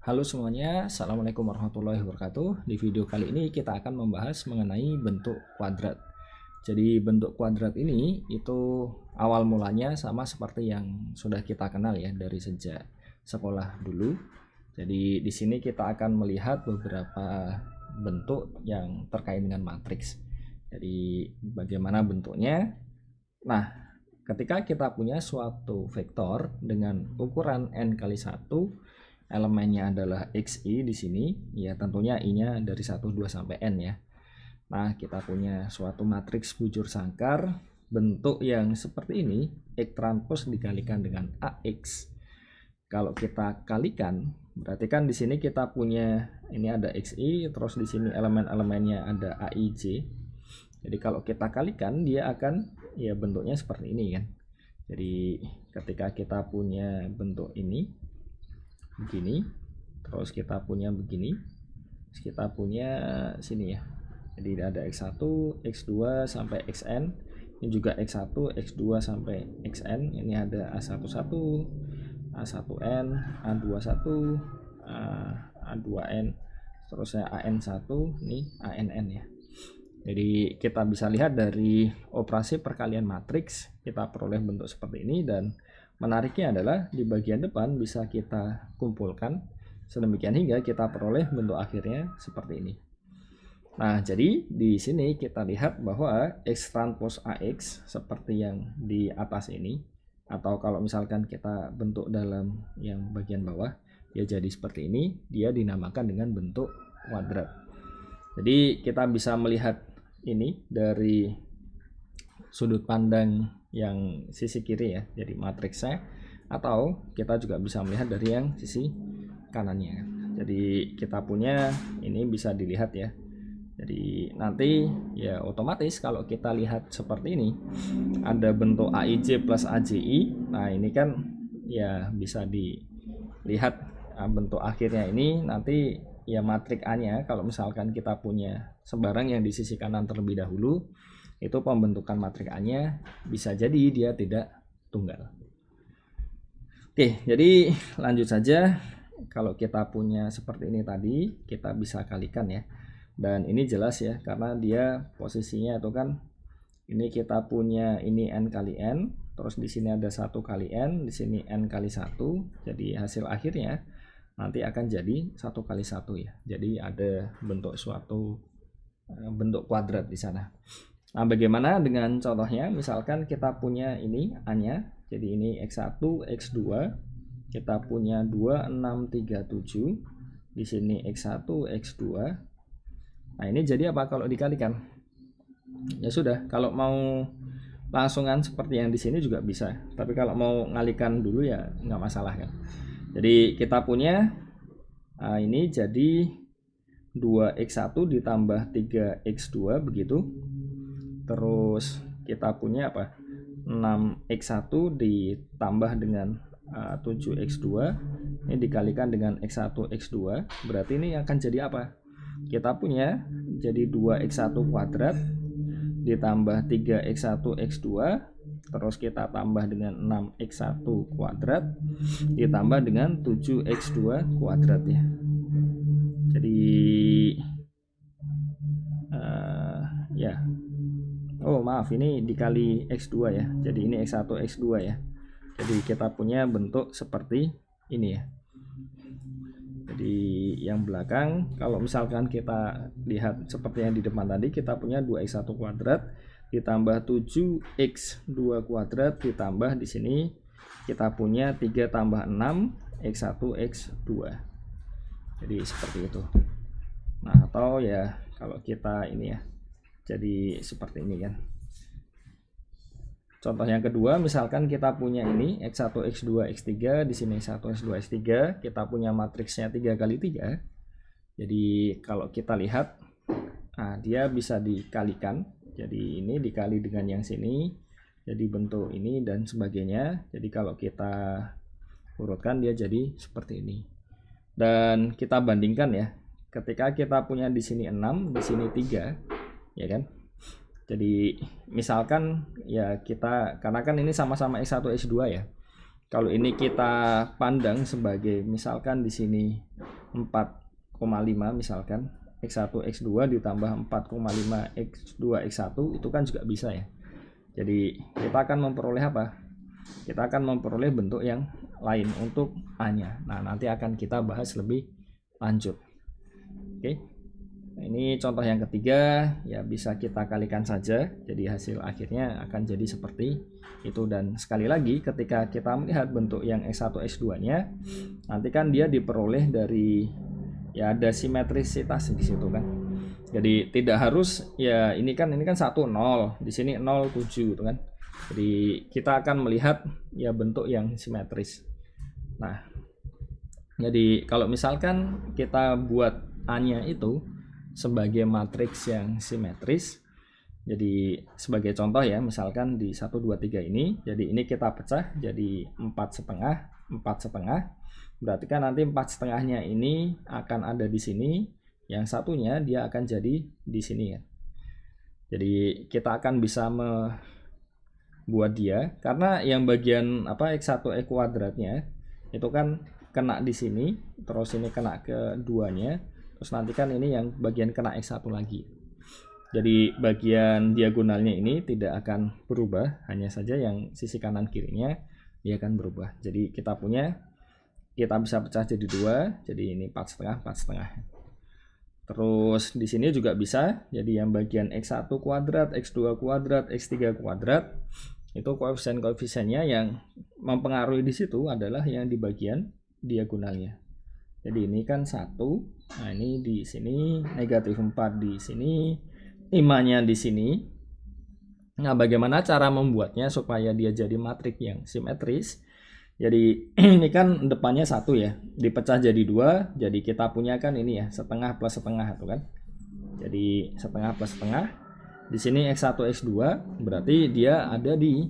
Halo semuanya, Assalamualaikum warahmatullahi wabarakatuh. Di video kali ini kita akan membahas mengenai bentuk kuadrat. Jadi bentuk kuadrat ini itu awal mulanya sama seperti yang sudah kita kenal ya dari sejak sekolah dulu. Jadi di sini kita akan melihat beberapa bentuk yang terkait dengan matriks. Jadi bagaimana bentuknya? Nah, ketika kita punya suatu vektor dengan ukuran n kali 1, elemennya adalah xi di sini, ya tentunya i-nya dari 1, 2 sampai n ya. Nah, kita punya suatu matriks bujur sangkar bentuk yang seperti ini, x transpose dikalikan dengan ax. Kalau kita kalikan, berarti kan di sini kita punya ini ada xi, terus di sini elemen-elemennya ada aij. Jadi kalau kita kalikan dia akan ya bentuknya seperti ini kan. Jadi ketika kita punya bentuk ini begini, terus kita punya begini, terus kita punya sini ya. Jadi ada x1, x2 sampai xn. Ini juga x1, x2 sampai xn. Ini ada a11, a1n, a21, a2n, terusnya an1, ini ann ya. Jadi kita bisa lihat dari operasi perkalian matriks kita peroleh bentuk seperti ini, dan menariknya adalah di bagian depan bisa kita kumpulkan sedemikian hingga kita peroleh bentuk akhirnya seperti ini. Nah, jadi di sini kita lihat bahwa x transpose ax seperti yang di atas ini, atau kalau misalkan kita bentuk dalam yang bagian bawah, dia jadi seperti ini, dia dinamakan dengan bentuk kuadrat. Jadi kita bisa melihat ini dari sudut pandang yang sisi kiri ya, jadi matriksnya, atau kita juga bisa melihat dari yang sisi kanannya. Jadi kita punya ini bisa dilihat ya. Jadi nanti ya otomatis kalau kita lihat seperti ini ada bentuk aij plus aji. Nah, ini kan ya bisa dilihat bentuk akhirnya ini nanti ya matrik A-nya kalau misalkan kita punya sembarang yang di sisi kanan terlebih dahulu, itu pembentukan matrik A-nya bisa jadi dia tidak tunggal. Oke, jadi lanjut saja. Kalau kita punya seperti ini tadi, kita bisa kalikan ya. Dan ini jelas ya, karena dia posisinya itu kan ini kita punya ini n kali n, terus di sini ada 1 kali n, di sini n kali 1. Jadi hasil akhirnya nanti akan jadi 1 kali 1 ya. Jadi ada bentuk suatu bentuk kuadrat di sana. Nah, bagaimana dengan contohnya? Misalkan kita punya ini A-nya, jadi ini x1, x2, kita punya 2, 6, 3, 7, di sini x1, x2. Nah, ini jadi apa kalau dikalikan? Ya sudah, kalau mau langsungan seperti yang di sini juga bisa, tapi kalau mau ngalikan dulu ya nggak masalah kan. Jadi kita punya ini jadi 2x1 ditambah 3x2 begitu. Terus kita punya apa? 6x1 ditambah dengan 7x2 ini dikalikan dengan x1 x2, berarti ini akan jadi apa? Kita punya jadi 2x1 kuadrat ditambah 3x1 x2, terus kita tambah dengan 6x1 kuadrat ditambah dengan 7x2 kuadrat ya. Jadi ya, oh maaf, ini dikali x2 ya, jadi ini x1 x2 ya. Jadi kita punya bentuk seperti ini ya. Jadi yang belakang kalau misalkan kita lihat seperti yang di depan tadi, kita punya 2x1 kuadrat ditambah 7x2 kuadrat ditambah di sini kita punya 3 tambah 6 x1 x2. Jadi seperti itu. Nah, atau ya kalau kita ini ya, jadi seperti ini kan. Contoh yang kedua, misalkan kita punya ini x1, x2, x3, di sini x1, x2, x3, kita punya matriksnya 3 kali 3. Jadi kalau kita lihat, nah dia bisa dikalikan. Jadi ini dikali dengan yang sini, jadi bentuk ini dan sebagainya. Jadi kalau kita urutkan dia jadi seperti ini. Dan kita bandingkan ya, ketika kita punya di sini 6, di sini 3, ya kan? Jadi misalkan ya kita, karena kan ini sama-sama x1 x2 ya. Kalau ini kita pandang sebagai misalkan di sini 4,5 misalkan, X1 X2 ditambah 4,5 X2 X1 itu kan juga bisa ya. Jadi kita akan memperoleh apa? Kita akan memperoleh bentuk yang lain untuk A-nya. Nah, nanti akan kita bahas lebih lanjut. Oke. Nah, ini contoh yang ketiga, ya bisa kita kalikan saja. Jadi hasil akhirnya akan jadi seperti itu. Dan sekali lagi ketika kita melihat bentuk yang X1 X2-nya, nanti kan dia diperoleh dari, ya ada simetrisitas di situ kan. Jadi tidak harus ya ini kan 1 0, di sini 0 7 gitu kan. Jadi kita akan melihat ya bentuk yang simetris. Nah, jadi kalau misalkan kita buat A-nya itu sebagai matriks yang simetris, jadi sebagai contoh ya, misalkan di 1 2 3 ini, jadi ini kita pecah jadi 4,5 4,5, berarti kan nanti 4,5-nya ini akan ada di sini, yang satunya dia akan jadi di sini ya. Jadi kita akan bisa membuat dia, karena yang bagian apa X1 E kuadratnya itu kan kena di sini, terus ini kena ke duanya, terus nanti kan ini yang bagian kena X1 lagi. Jadi bagian diagonalnya ini tidak akan berubah, hanya saja yang sisi kanan kirinya dia akan berubah. Jadi kita bisa pecah jadi 2, jadi ini 4,5 4,5. Terus di sini juga bisa, jadi yang bagian X1 kuadrat, X2 kuadrat, X3 kuadrat, itu koefisien-koefisiennya yang mempengaruhi di situ adalah yang di bagian diagonalnya. Jadi ini kan 1, nah ini di sini negatif 4 di sini, 5-nya di sini. Nah, bagaimana cara membuatnya supaya dia jadi matriks yang simetris? Jadi ini kan depannya 1 ya, dipecah jadi 2, jadi kita punya kan ini ya, setengah plus setengah itu kan. Jadi setengah plus setengah. Di sini X1 X2 berarti dia ada di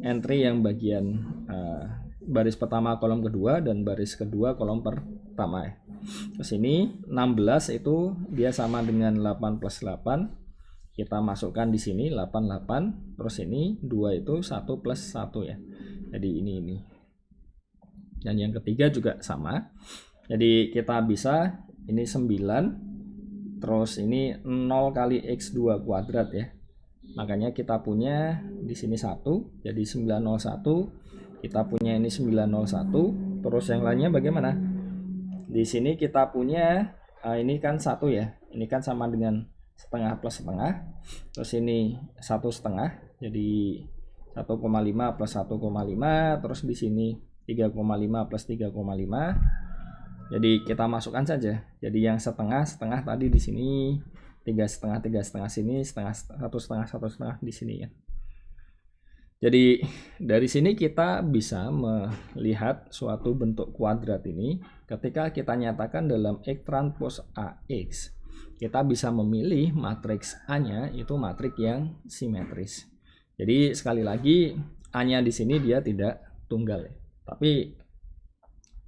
entry yang bagian baris pertama kolom kedua dan baris kedua kolom pertama ya. Terus ini 16 itu dia sama dengan 8 plus 8. Kita masukkan di sini 88, terus ini 2 itu 1 plus 1 ya. Jadi ini. Dan yang ketiga juga sama. Jadi kita bisa ini 9, terus ini 0 kali X2 kuadrat ya. Makanya kita punya di sini 1, jadi 901. Kita punya ini 901, terus yang lainnya bagaimana? Di sini kita punya ini kan 1 ya. Ini kan sama dengan setengah plus setengah. Terus ini 1,5, jadi 1,5 plus 1,5, terus di sini 3,5 plus 3,5. Jadi kita masukkan saja. Jadi yang setengah tadi di sini, 3,5 sini, satu setengah di sini ya. Jadi dari sini kita bisa melihat suatu bentuk kuadrat ini ketika kita nyatakan dalam X transpose AX. Kita bisa memilih matriks A-nya itu matriks yang simetris. Jadi sekali lagi A-nya di sini dia tidak tunggal ya. Tapi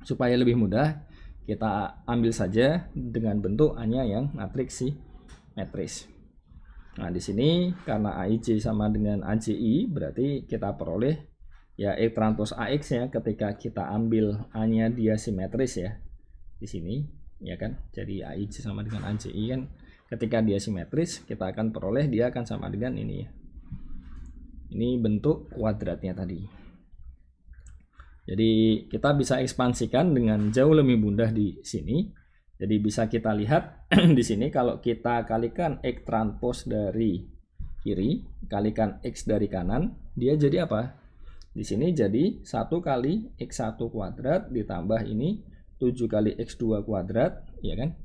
supaya lebih mudah kita ambil saja dengan bentuk A-nya yang matriks simetris. Nah, di sini karena AIJ sama dengan AJI berarti kita peroleh ya X transpose AX ya ketika kita ambil A-nya dia simetris ya. Di sini ya kan. Jadi AIJ sama dengan AJI kan ketika dia simetris kita akan peroleh dia akan sama dengan ini ya. Ini bentuk kuadratnya tadi. Jadi kita bisa ekspansikan dengan jauh lebih mudah di sini. Jadi bisa kita lihat di sini kalau kita kalikan X transpose dari kiri kalikan X dari kanan, dia jadi apa? Di sini jadi 1 kali X1 kuadrat ditambah ini 7 kali X2 kuadrat, ya kan?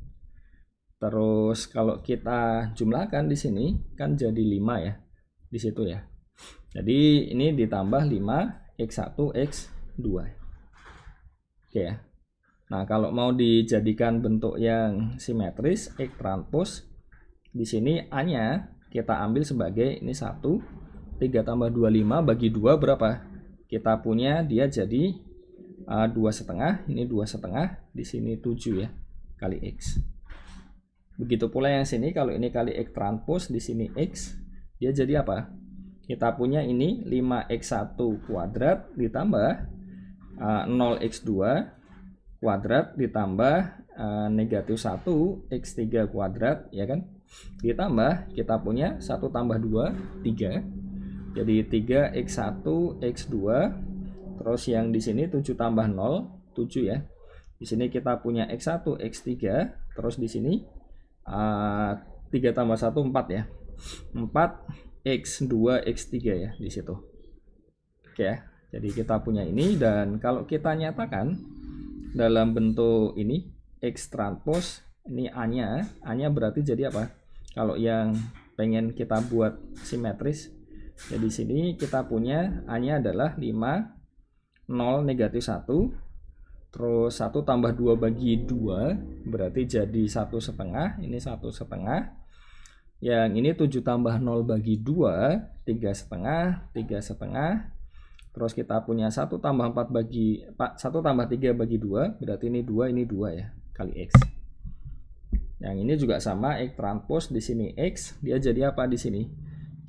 Terus kalau kita jumlahkan di sini kan jadi 5 ya. Di situ ya. Jadi ini ditambah 5 X1 X2. Oke ya. Nah, kalau mau dijadikan bentuk yang simetris X transpose, di sini A-nya kita ambil sebagai ini 1, 3 tambah 25 bagi 2 berapa? Kita punya dia jadi 2,5, ini 2,5, di sini 7 ya, kali X. Begitu pula yang sini, kalau ini kali X transpose, di sini X, dia jadi apa? Kita punya ini 5x1 kuadrat ditambah 0x2 kuadrat ditambah negatif 1 X3 kuadrat, ya kan? Ditambah kita punya 1 tambah 2, 3. Jadi 3x1 x2. Terus yang di sini 7 tambah 0, 7 ya. Di sini kita punya x1 x3. Terus di sini 3 tambah 1 4 ya. 4 x2 x3 ya di situ. Oke ya. Jadi kita punya ini, dan kalau kita nyatakan dalam bentuk ini X transpose, ini A-nya berarti jadi apa? Kalau yang pengen kita buat simetris, jadi sini kita punya A-nya adalah 5, 0, negatif 1, terus 1 tambah 2 bagi 2, berarti jadi 1,5, ini 1,5. Yang ini 7 tambah 0 bagi 2, 3,5, 3,5. Terus kita punya 1 tambah 4 bagi 1 tambah 3 bagi 2, berarti ini 2 ya, kali X. Yang ini juga sama, X transpose di sini X, dia jadi apa di sini?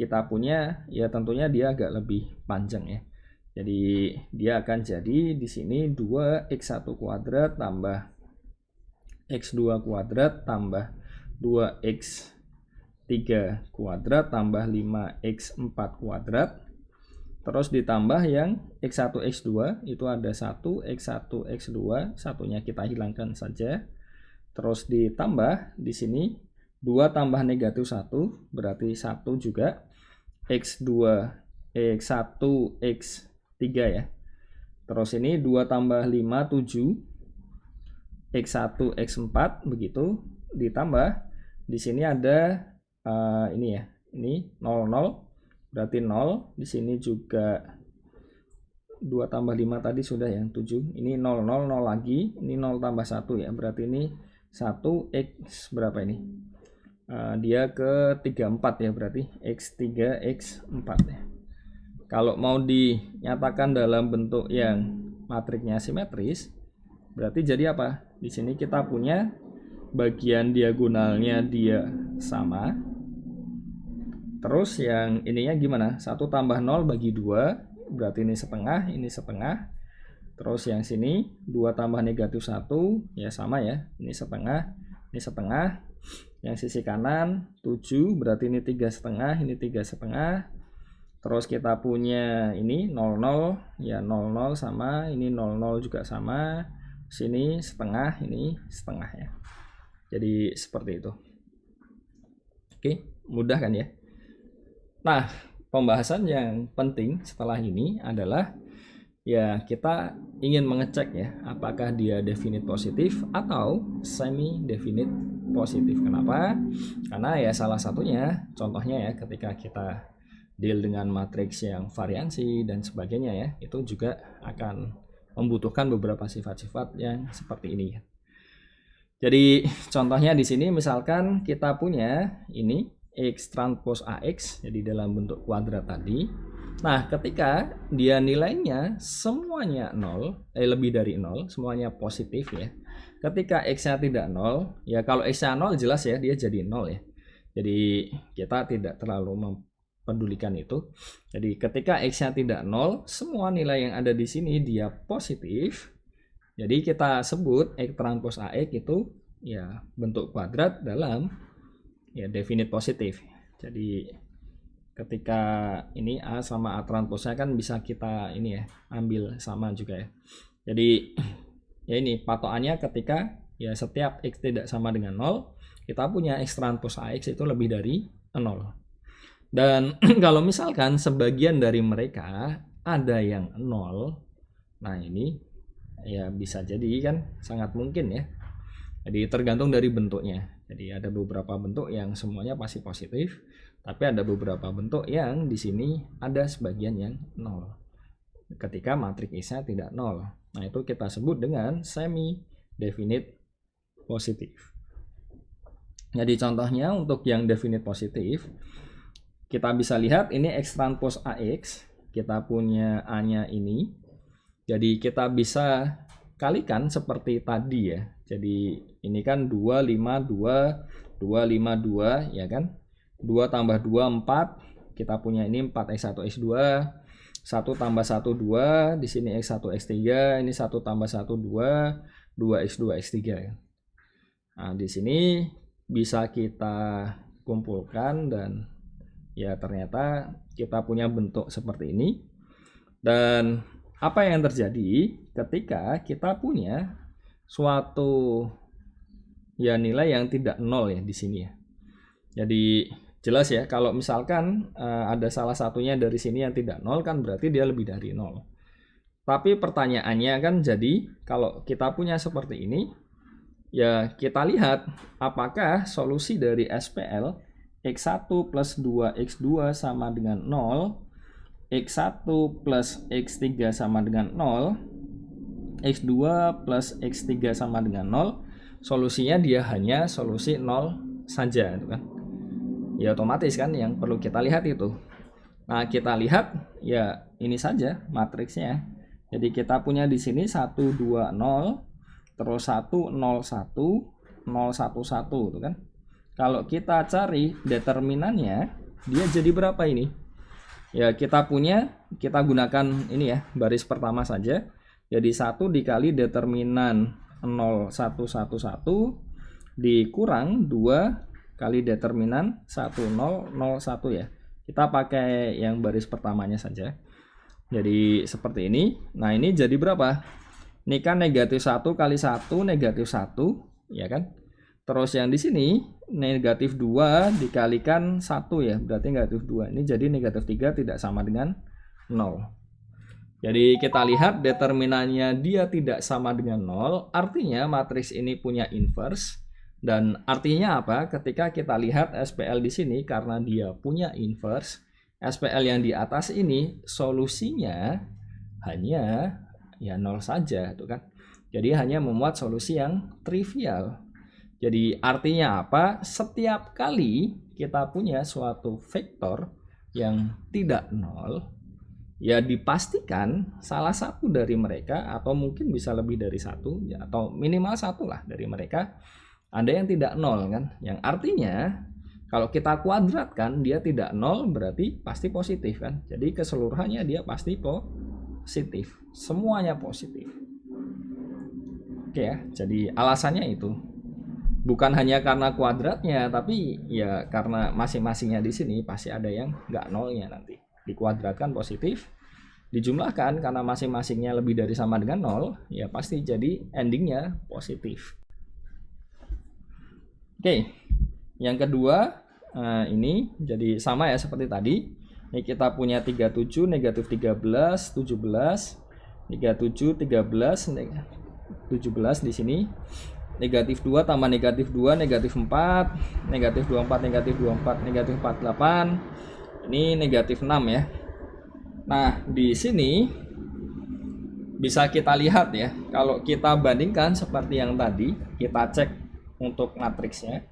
Kita punya ya tentunya dia agak lebih panjang ya. Jadi dia akan jadi di sini 2x1 kuadrat tambah x2 kuadrat tambah 2x3 kuadrat tambah 5x4 kuadrat. Terus ditambah yang x1 x2 itu ada 1 x1 x2, satunya kita hilangkan saja. Terus ditambah di sini 2 tambah negatif 1 berarti 1 juga, x2 x1 x3 ya. Terus ini 2 tambah 5 7 x1 x4 begitu, ditambah di sini ada ini ya, ini 00 berarti 0, di sini juga 2 tambah 5 tadi sudah yang 7, ini 0 0 0 lagi, ini 0 tambah 1 ya, berarti ini 1x berapa ini? Dia ke 34 ya, berarti x3 x4 ya. Kalau mau dinyatakan dalam bentuk yang matriksnya simetris, berarti jadi apa? Di sini kita punya bagian diagonalnya dia sama. Terus yang ininya gimana? 1 tambah 0 bagi 2, berarti ini setengah, ini setengah. Terus yang sini 2 tambah negatif 1, ya sama ya, ini setengah, ini setengah. Yang sisi kanan 7, berarti ini 3,5, ini 3,5. Terus kita punya ini 00, ya 00 sama, ini 00 juga sama. Sini setengah, ini setengah ya. Jadi seperti itu. Oke, mudah kan ya? Nah, pembahasan yang penting setelah ini adalah ya kita ingin mengecek ya apakah dia definite positif atau semi definite positif. Kenapa? Karena ya salah satunya contohnya ya ketika kita deal dengan matriks yang variansi dan sebagainya ya, itu juga akan membutuhkan beberapa sifat-sifat yang seperti ini. Jadi contohnya di sini misalkan kita punya ini X transpose AX, jadi dalam bentuk kuadrat tadi. Nah, ketika dia nilainya semuanya 0, lebih dari 0, semuanya positif ya. Ketika X-nya tidak 0, ya kalau X-nya 0 jelas ya dia jadi 0 ya. Jadi kita tidak terlalu mempedulikan itu. Jadi ketika X-nya tidak 0, semua nilai yang ada di sini dia positif. Jadi kita sebut X transpose AX itu ya bentuk kuadrat dalam ya definite positif. Jadi ketika ini A sama A transpose kan bisa kita ini ya ambil sama juga ya. Jadi ya ini patokannya ketika ya setiap X tidak sama dengan 0, kita punya X transpose AX itu lebih dari 0. Dan kalau misalkan sebagian dari mereka ada yang 0, nah ini ya bisa jadi kan sangat mungkin ya. Jadi tergantung dari bentuknya. Jadi ada beberapa bentuk yang semuanya pasti positif, tapi ada beberapa bentuk yang di sini ada sebagian yang 0. Ketika matriks X-nya tidak 0. Nah, itu kita sebut dengan semi definite positif. Jadi contohnya untuk yang definite positif, kita bisa lihat ini X transpose AX, kita punya A-nya ini. Jadi kita bisa kalikan seperti tadi ya. Jadi ini kan 252 ya kan. 2 tambah 2 4. Kita punya ini 4x1 x2. 1 tambah 1 2, di sini x1 x3, ini 1 tambah 1 2, 2x2 x3 ya. Nah, di sini bisa kita kumpulkan dan ya ternyata kita punya bentuk seperti ini. Dan apa yang terjadi ketika kita punya suatu ya nilai yang tidak nol ya di sini ya. Jadi jelas ya, kalau misalkan ada salah satunya dari sini yang tidak nol kan berarti dia lebih dari nol. Tapi pertanyaannya kan jadi kalau kita punya seperti ini, ya kita lihat apakah solusi dari SPL X1 plus 2X2 sama dengan 0, X1 plus X3 sama dengan 0, X2 plus X3 sama dengan 0, solusinya dia hanya solusi 0 saja, kan? Ya otomatis kan yang perlu kita lihat itu. Nah, kita lihat ya ini saja matriksnya. Jadi kita punya di sini 1 2 0 terus 1 0 1 0 1 1 itu kan. Kalau kita cari determinannya, dia jadi berapa ini? Ya kita gunakan ini ya, baris pertama saja. Jadi 1 dikali determinan 0 1 1 1 dikurang 2 kali determinan 1 0 0 1 ya. Kita pakai yang baris pertamanya saja. Jadi seperti ini. Nah, ini jadi berapa? Ini kan negatif 1 kali 1 negatif 1, ya kan? Terus yang di sini negatif 2 dikalikan 1 ya, berarti negatif 2. Ini jadi negatif 3 tidak sama dengan 0. Jadi kita lihat determinannya dia tidak sama dengan 0, artinya matriks ini punya inverse. Dan artinya apa? Ketika kita lihat SPL di sini karena dia punya inverse, SPL yang di atas ini solusinya hanya ya 0 saja, tuh kan. Jadi hanya memuat solusi yang trivial. Jadi artinya apa? Setiap kali kita punya suatu vektor yang tidak 0, ya dipastikan salah satu dari mereka atau mungkin bisa lebih dari satu ya, atau minimal satu lah dari mereka ada yang tidak nol kan, yang artinya kalau kita kuadratkan dia tidak nol berarti pasti positif kan. Jadi keseluruhannya dia pasti positif, semuanya positif. Oke ya, jadi alasannya itu bukan hanya karena kuadratnya, tapi ya karena masing-masingnya di sini pasti ada yang nggak nolnya nanti. Dikuadratkan positif, dijumlahkan karena masing-masingnya lebih dari sama dengan nol, ya pasti jadi endingnya positif. Oke, yang kedua ini jadi sama ya seperti tadi. Ini kita punya 37, negatif 13, 17, 37, 13, 17 di sini. Negatif 2 tambah negatif 2, negatif 4, negatif 24, negatif 24, negatif 48. Ini negatif 6 ya. Nah, di sini bisa kita lihat ya, kalau kita bandingkan seperti yang tadi, kita cek untuk matriksnya.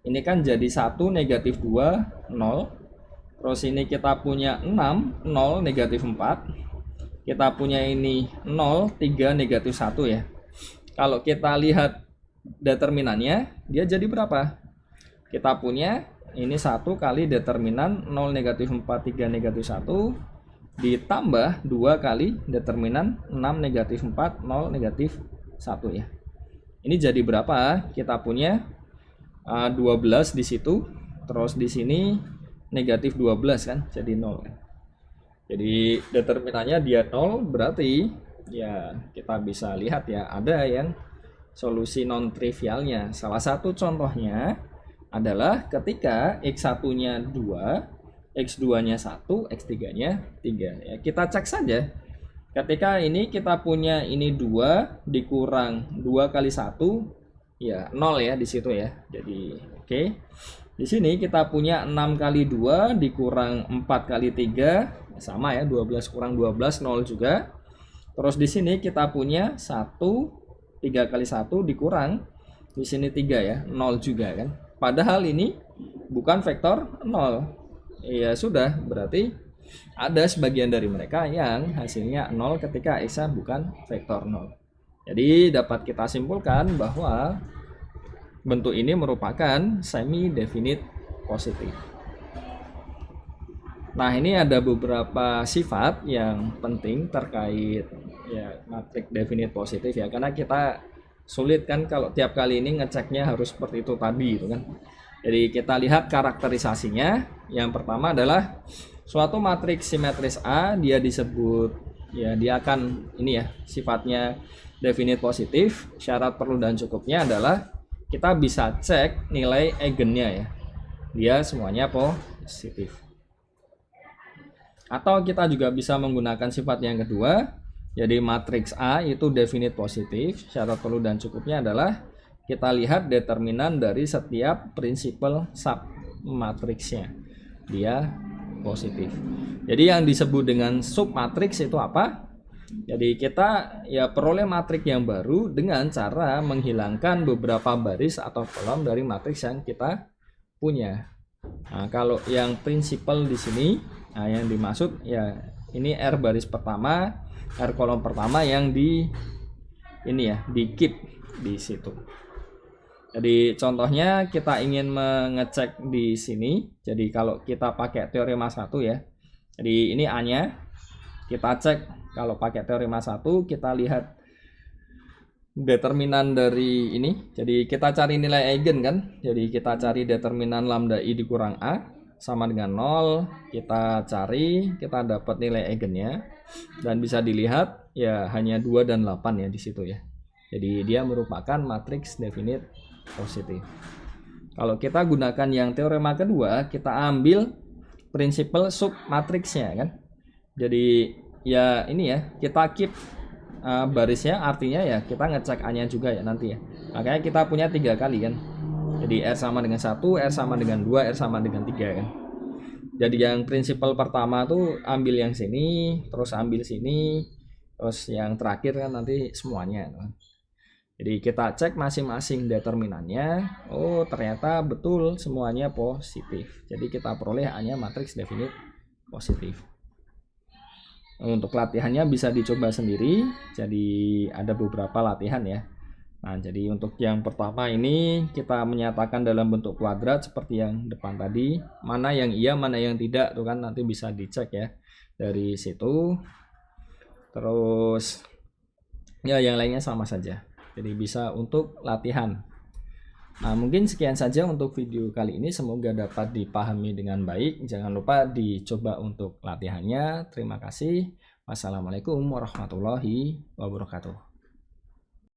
Ini kan jadi 1 negatif 2 0. Terus ini kita punya 6 0 negatif 4. Kita punya ini 0 3 negatif 1 ya. Kalau kita lihat determinannya, dia jadi berapa? Kita punya ini 1 kali determinan 0 negatif 4 3 negatif 1 ditambah 2 kali determinan 6 negatif 4 0 negatif 1 ya. Ini jadi berapa? Kita punya 12 di situ, terus di sini negatif 12 kan, jadi 0. Jadi determinannya dia 0, berarti ya kita bisa lihat ya ada yang solusi non trivialnya. Salah satu contohnya adalah ketika X1-nya 2, X2-nya 1, X3-nya 3 ya. Kita cek saja. Ketika ini kita punya ini 2 dikurang 2 kali 1 ya 0 ya di situ ya. Jadi oke. Di sini kita punya 6 kali 2 dikurang 4 kali 3 sama ya, 12 kurang 12 0 juga. Terus di sini kita punya 1 3 kali 1 dikurang di sini 3 ya, 0 juga kan. Padahal ini bukan vektor 0. Ya sudah, berarti ada sebagian dari mereka yang hasilnya 0 ketika X bukan vektor 0. Jadi dapat kita simpulkan bahwa bentuk ini merupakan semi-definite positif. Nah, ini ada beberapa sifat yang penting terkait ya matriks definite positif ya, karena kita sulit kan kalau tiap kali ini ngeceknya harus seperti itu tadi itu kan. Jadi kita lihat karakterisasinya. Yang pertama adalah suatu matriks simetris A, dia disebut ya, dia akan ini ya, sifatnya definite positif. Syarat perlu dan cukupnya adalah kita bisa cek nilai eigennya ya, dia semuanya positif. Atau kita juga bisa menggunakan sifat yang kedua. Jadi matriks A itu definite positif. Syarat perlu dan cukupnya adalah kita lihat determinan dari setiap prinsipal submatriksnya, dia positif. Jadi yang disebut dengan submatriks itu apa? Jadi kita ya peroleh matriks yang baru dengan cara menghilangkan beberapa baris atau kolom dari matriks yang kita punya. Nah, kalau yang prinsipal di sini, nah yang dimaksud ya ini R baris pertama, R kolom pertama yang di ini ya, di keep di situ. Jadi contohnya kita ingin mengecek di sini. Jadi kalau kita pakai teorema 1 ya. Jadi ini A-nya. Kita cek kalau pakai teorema 1, kita lihat determinan dari ini. Jadi kita cari nilai eigen kan. Jadi kita cari determinan lambda I dikurang A sama dengan 0. Kita cari, kita dapat nilai eigennya. Dan bisa dilihat ya hanya 2 dan 8 ya di situ ya. Jadi dia merupakan matriks definite positif. Kalau kita gunakan yang teorema kedua, kita ambil prinsipal submatriksnya kan. Jadi ya ini ya, kita keep barisnya, artinya ya kita ngecek A-nya juga ya nanti ya. Makanya kita punya 3 kali kan. Jadi R sama dengan 1, R sama dengan 2, R sama dengan 3 kan. Jadi yang prinsipal pertama tuh ambil yang sini, terus ambil sini, terus yang terakhir kan nanti semuanya kan. Jadi kita cek masing-masing determinannya. Oh ternyata betul semuanya positif. Jadi kita peroleh A-nya matriks definite positif. Untuk latihannya bisa dicoba sendiri. Jadi ada beberapa latihan ya. Nah jadi untuk yang pertama ini kita menyatakan dalam bentuk kuadrat seperti yang depan tadi. Mana yang iya, mana yang tidak tuh kan nanti bisa dicek ya dari situ. Terus ya yang lainnya sama saja. Jadi bisa untuk latihan. Nah mungkin sekian saja untuk video kali ini. Semoga dapat dipahami dengan baik. Jangan lupa dicoba untuk latihannya. Terima kasih. Wassalamualaikum warahmatullahi wabarakatuh.